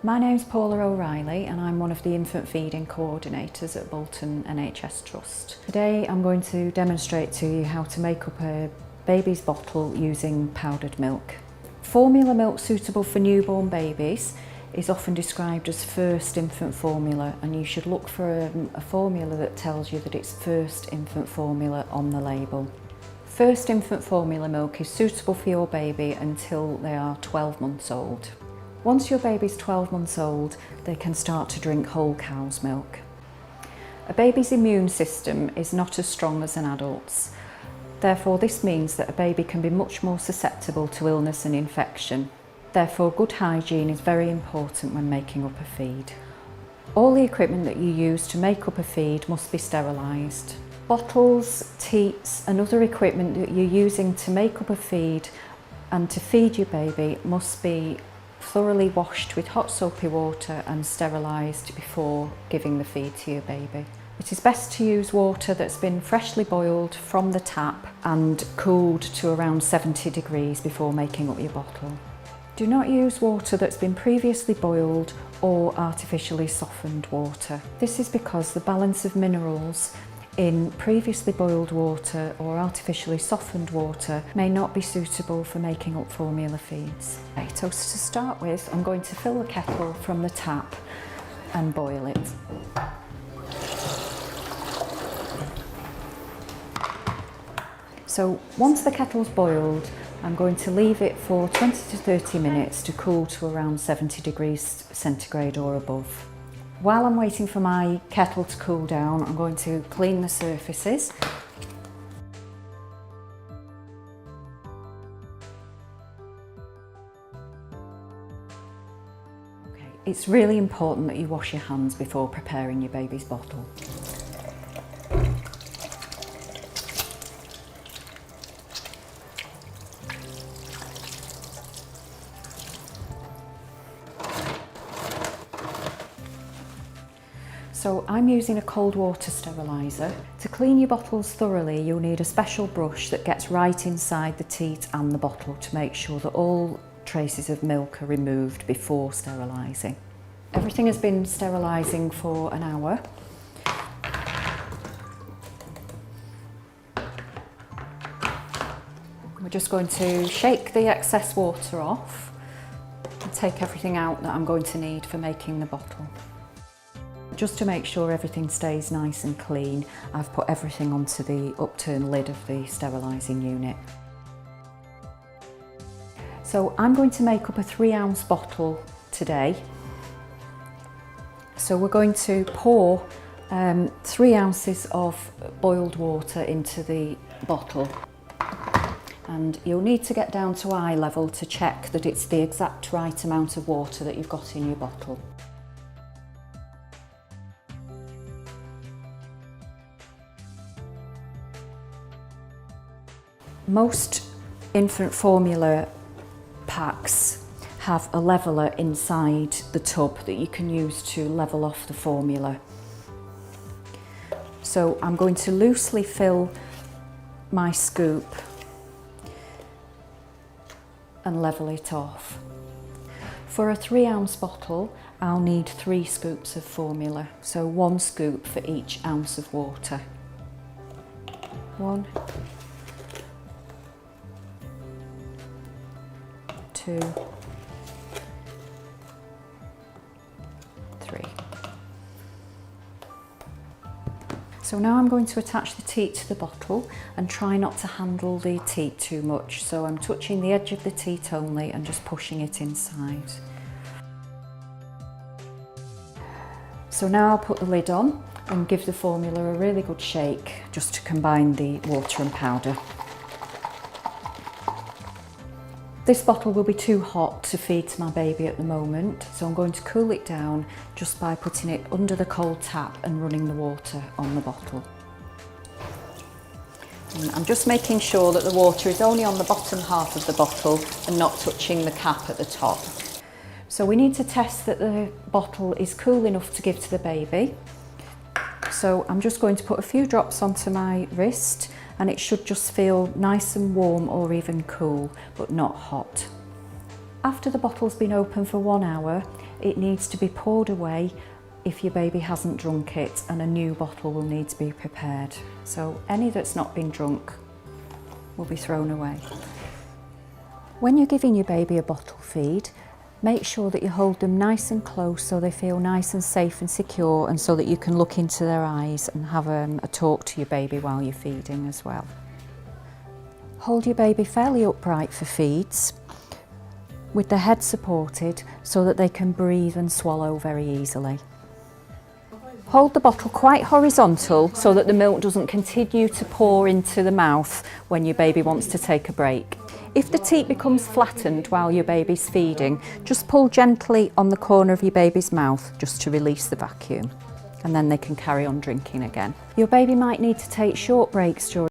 My name's Paula O'Reilly and I'm one of the infant feeding coordinators at Bolton NHS Trust. Today I'm going to demonstrate to you how to make up a baby's bottle using powdered milk. Formula milk suitable for newborn babies is often described as first infant formula, and you should look for a formula that tells you that it's first infant formula on the label. First infant formula milk is suitable for your baby until they are 12 months old. Once your baby's 12 months old, they can start to drink whole cow's milk. A baby's immune system is not as strong as an adult's. Therefore, this means that a baby can be much more susceptible to illness and infection. Therefore, good hygiene is very important when making up a feed. All the equipment that you use to make up a feed must be sterilised. Bottles, teats and other equipment that you're using to make up a feed and to feed your baby must be thoroughly washed with hot soapy water and sterilised before giving the feed to your baby. It is best to use water that's been freshly boiled from the tap and cooled to around 70 degrees before making up your bottle. Do not use water that's been previously boiled or artificially softened water. This is because the balance of minerals in previously boiled water or artificially softened water may not be suitable for making up formula feeds. Right, so to start with, I'm going to fill the kettle from the tap and boil it. So once the kettle's boiled, I'm going to leave it for 20 to 30 minutes to cool to around 70 degrees centigrade or above. While I'm waiting for my kettle to cool down, I'm going to clean the surfaces. Okay, it's really important that you wash your hands before preparing your baby's bottle. So I'm using a cold water steriliser. To clean your bottles thoroughly, you'll need a special brush that gets right inside the teat and the bottle to make sure that all traces of milk are removed before sterilising. Everything has been sterilising for an hour. We're just going to shake the excess water off and take everything out that I'm going to need for making the bottle. Just to make sure everything stays nice and clean, I've put everything onto the upturned lid of the sterilising unit. So I'm going to make up a 3-ounce bottle today. So we're going to pour 3 ounces of boiled water into the bottle. And you'll need to get down to eye level to check that it's the exact right amount of water that you've got in your bottle. Most infant formula packs have a leveller inside the tub that you can use to level off the formula. So I'm going to loosely fill my scoop and level it off. For a 3-ounce bottle, I'll need 3 scoops of formula, so 1 scoop for each ounce of water. 1, 2, 3. So now I'm going to attach the teat to the bottle and try not to handle the teat too much. So I'm touching the edge of the teat only and just pushing it inside. So now I'll put the lid on and give the formula a really good shake just to combine the water and powder. This bottle will be too hot to feed to my baby at the moment, so I'm going to cool it down just by putting it under the cold tap and running the water on the bottle. And I'm just making sure that the water is only on the bottom half of the bottle and not touching the cap at the top. So we need to test that the bottle is cool enough to give to the baby. So I'm just going to put a few drops onto my wrist and it should just feel nice and warm or even cool, but not hot. After the bottle's been open for 1 hour, It needs to be poured away if your baby hasn't drunk it, and a new bottle will need to be prepared. So any that's not been drunk will be thrown away. When you're giving your baby a bottle feed, make sure that you hold them nice and close so they feel nice and safe and secure, and so that you can look into their eyes and have a talk to your baby while you're feeding as well. Hold your baby fairly upright for feeds, with the head supported so that they can breathe and swallow very easily. Hold the bottle quite horizontal so that the milk doesn't continue to pour into the mouth when your baby wants to take a break. If the teat becomes flattened while your baby's feeding, just pull gently on the corner of your baby's mouth just to release the vacuum, and then they can carry on drinking again. Your baby might need to take short breaks during